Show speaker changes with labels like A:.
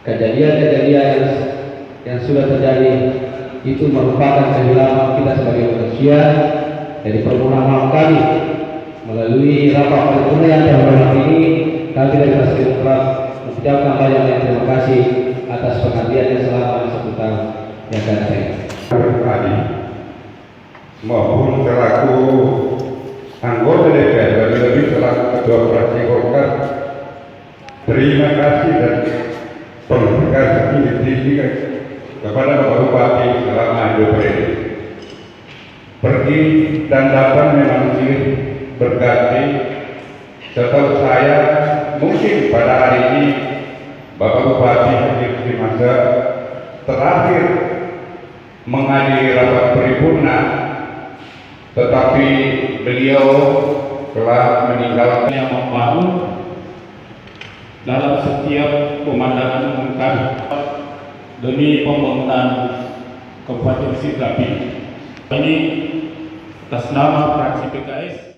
A: kejadian-kejadian yang sudah terjadi itu merupakan kehilangan kita sebagai manusia. Dari permohonan maaf kami melalui rapat paripurna yang terhormat ini, kami dari Partai Demokrat mengucapkan banyak terima kasih atas pengabdiannya selama 1 tahun yang akan datang.
B: Tadi maupun selaku anggota DPR, lebih-lebih selaku ketua fraksi Golkar, terima kasih dan penghargaan tinggi kepada Bapak Bupati selama 2 periode. Pergi dan datang memang berganti. Setahu saya mungkin pada hari ini Bapak Bupati hadir di masa terakhir menghadiri rapat paripurna, tetapi beliau telah meninggalkan
C: yang membangun dalam setiap pemandangan umum kami demi pembangunan Kabupaten Sidrap ini atas nama fraksi PKS.